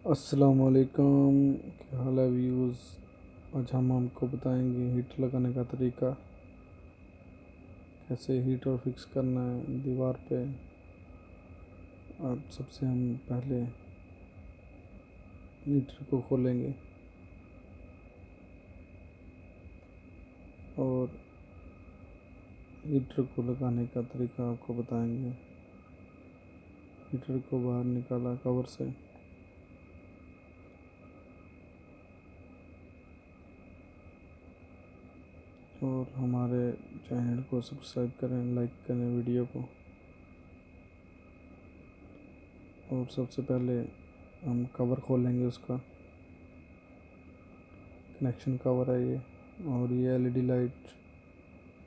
अस्सलाम वालेकुम। क्या हाल है व्यूज़। आज हम आपको बताएंगे हीटर लगाने का तरीका, कैसे हीटर फिक्स करना है दीवार पे। अब सबसे हम पहले हीटर को खोलेंगे और हीटर को लगाने का तरीका आपको बताएंगे। हीटर को बाहर निकाला कवर से, और हमारे चैनल को सब्सक्राइब करें, लाइक करें वीडियो को। और सबसे पहले हम कवर खोलेंगे, उसका कनेक्शन कवर है ये। और ये एलईडी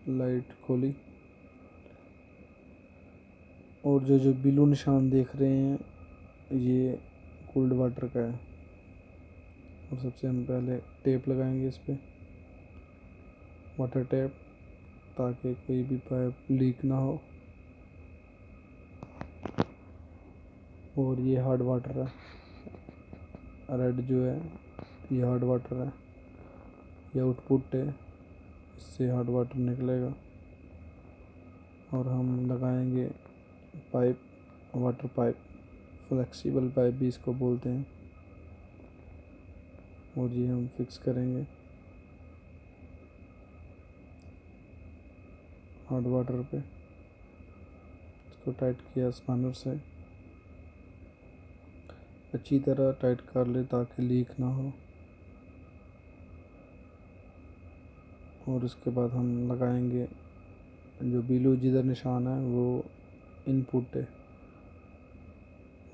लाइट खोली, और जो ब्लू निशान देख रहे हैं ये कोल्ड वाटर का है। और सबसे हम पहले टेप लगाएंगे इस पे, वाटर टेप, ताकि कोई भी पाइप लीक ना हो। और ये हार्ड वाटर है, रेड जो है ये हार्ड वाटर है, ये आउटपुट है, इससे हार्ड वाटर निकलेगा। और हम लगाएंगे pipe, water pipe, flexible pipe भी इसको बोलते हैं। और ये हम फिक्स करेंगे हार्ड वाटर पे। इसको टाइट किया स्पैनर से, अच्छी तरह टाइट कर ले ताकि लीक ना हो। और उसके बाद हम लगाएंगे जो ब्लू जिधर निशान है वो इनपुट है,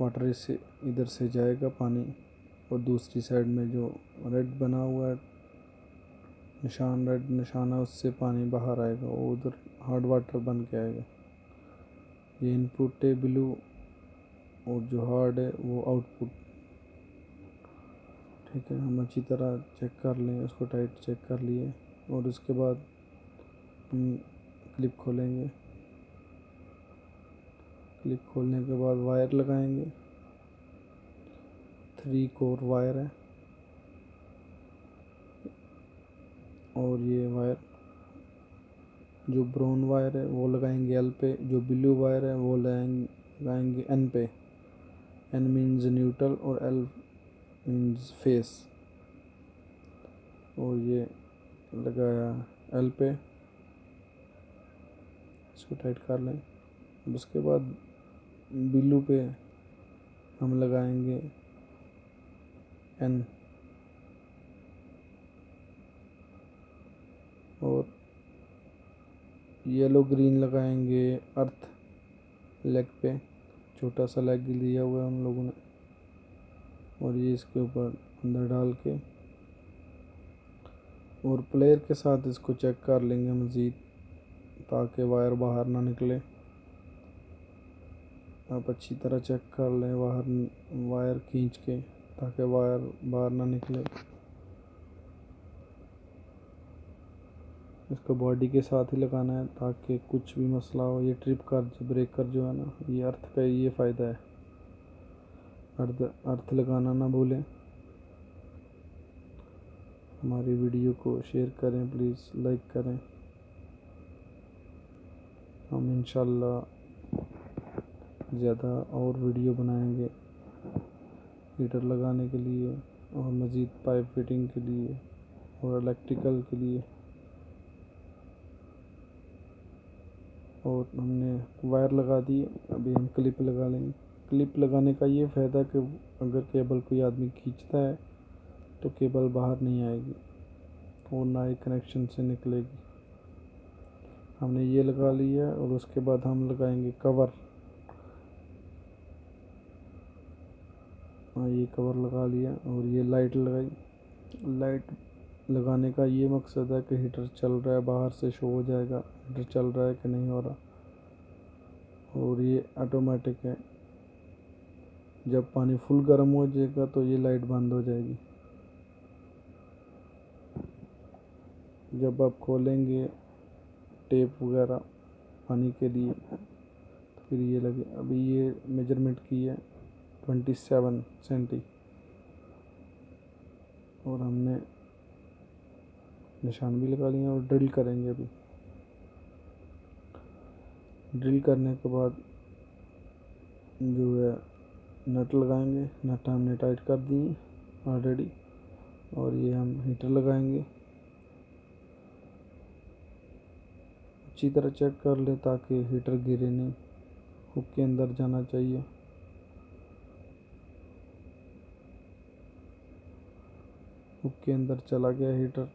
वाटर इससे इधर से जाएगा पानी। और दूसरी साइड में जो रेड बना हुआ है निशान, रेड निशान है, उससे पानी बाहर आएगा, वो उधर हार्ड वाटर बन के आएगा। ये इनपुट है ब्लू, और जो हार्ड है वो आउटपुट। ठीक है, हम अच्छी तरह चेक कर लें, उसको टाइट चेक कर लिए। और उसके बाद हम क्लिप खोलेंगे। क्लिप खोलने के बाद वायर लगाएंगे, 3 कोर वायर है। और ये वायर जो ब्राउन वायर है वो लगाएंगे एल पे, जो ब्लू वायर है वो लगाएंगे एन पे। एन मीन्स न्यूट्रल और एल मीन्स फेस। और ये लगाया एल पे, इसको टाइट कर लें। उसके बाद ब्लू पे हम लगाएंगे एन, और येलो ग्रीन लगाएंगे अर्थ लेग पे। छोटा सा लेग लिया हुआ है हम लोगों ने, और ये इसके ऊपर अंदर डाल के और प्लेयर के साथ इसको चेक कर लेंगे मज़ीद, ताकि वायर बाहर ना निकले। आप अच्छी तरह चेक कर लें बाहर, वायर खींच के, ताकि वायर बाहर ना निकले। इसको बॉडी के साथ ही लगाना है ताकि कुछ भी मसला हो। ये ट्रिप कर ब्रेकर जो है ना, ये अर्थ का ये फ़ायदा है। अर्थ लगाना ना भूलें। हमारी वीडियो को शेयर करें, प्लीज़ लाइक करें। हम इंशाल्लाह ज़्यादा और वीडियो बनाएंगे हीटर लगाने के लिए, और मज़ीद पाइप फिटिंग के लिए, और इलेक्ट्रिकल के लिए। और हमने वायर लगा दी, अभी हम क्लिप लगा लेंगे। क्लिप लगाने का ये फ़ायदा कि अगर केबल कोई आदमी खींचता है तो केबल बाहर नहीं आएगी और ना ही कनेक्शन से निकलेगी। हमने ये लगा लिया, और उसके बाद हम लगाएंगे कवर। हाँ, ये कवर लगा लिया, और ये लाइट लगाई। लाइट लगाने का ये मकसद है कि हीटर चल रहा है, बाहर से शो हो जाएगा हीटर चल रहा है कि नहीं हो रहा। और ये ऑटोमेटिक है, जब पानी फुल गर्म हो जाएगा तो ये लाइट बंद हो जाएगी। जब आप खोलेंगे टेप वगैरह पानी के लिए तो फिर ये लगे। अभी ये मेजरमेंट की है 27 सेंटी, और हमने निशान भी लगा लिए और ड्रिल करेंगे। अभी ड्रिल करने के बाद जो है नट लगाएंगे। नट हमने टाइट कर दिए ऑलरेडी, और ये हम हीटर लगाएंगे। अच्छी तरह चेक कर ले ताकि हीटर गिरे नहीं। हुक के अंदर जाना चाहिए। हुक के अंदर चला गया हीटर,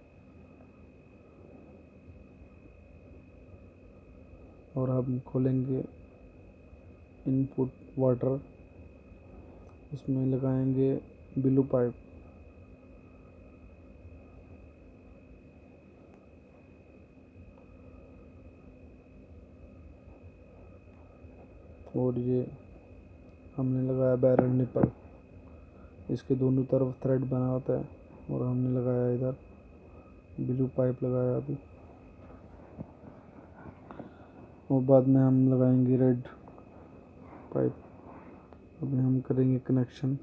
और हम खोलेंगे इनपुट वाटर। उसमें लगाएंगे ब्लू पाइप। और ये हमने लगाया बैरल निपल। इसके दोनों तरफ थ्रेड बना होता है, और हमने लगाया इधर ब्लू पाइप लगाया अभी। और बाद में हम लगाएंगे रेड पाइप। अभी हम करेंगे कनेक्शन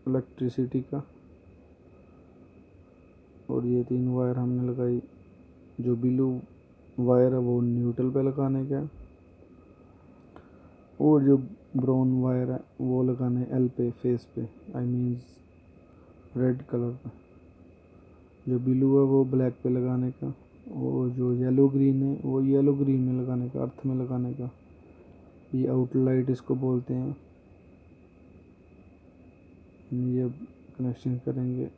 इलेक्ट्रिसिटी का। और ये 3 वायर हमने लगाई। जो ब्लू वायर है वो न्यूट्रल पे लगाने का, और जो ब्राउन वायर है वो लगाने एल पे, फेस पे, आई मीन्स रेड कलर पे। जो ब्लू है वो ब्लैक पे लगाने का, और जो येलो ग्रीन है वो येलो ग्रीन में लगाने का, अर्थ में लगाने का। ये आउटलाइट इसको बोलते हैं। हम ये कनेक्शन करेंगे।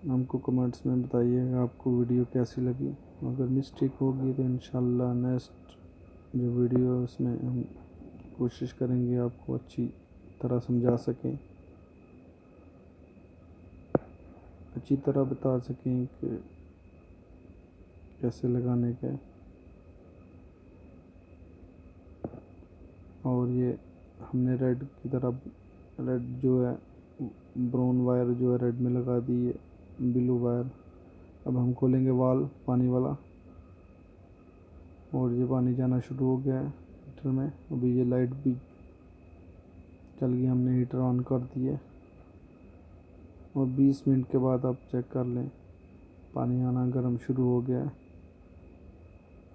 हमको कमेंट्स में बताइएगा आपको वीडियो कैसी लगी। अगर मिस्टेक होगी तो इंशाल्लाह नेक्स्ट जो वीडियो है उसमें हम कोशिश करेंगे आपको अच्छी तरह समझा सकें, अच्छी तरह बता सकें कि कैसे लगाने का। और ये हमने रेड की तरफ, रेड जो है ब्राउन वायर जो है रेड में लगा दी है, ब्लू वायर। अब हम खोलेंगे वाल पानी वाला, और ये पानी जाना शुरू हो गया है हीटर में। अभी ये लाइट भी चल गई, हमने हीटर ऑन कर दिया। और 20 मिनट के बाद आप चेक कर लें, पानी आना गर्म शुरू हो गया है।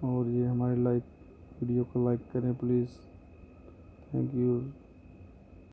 और ये हमारे वीडियो को लाइक करें प्लीज़। Thank you.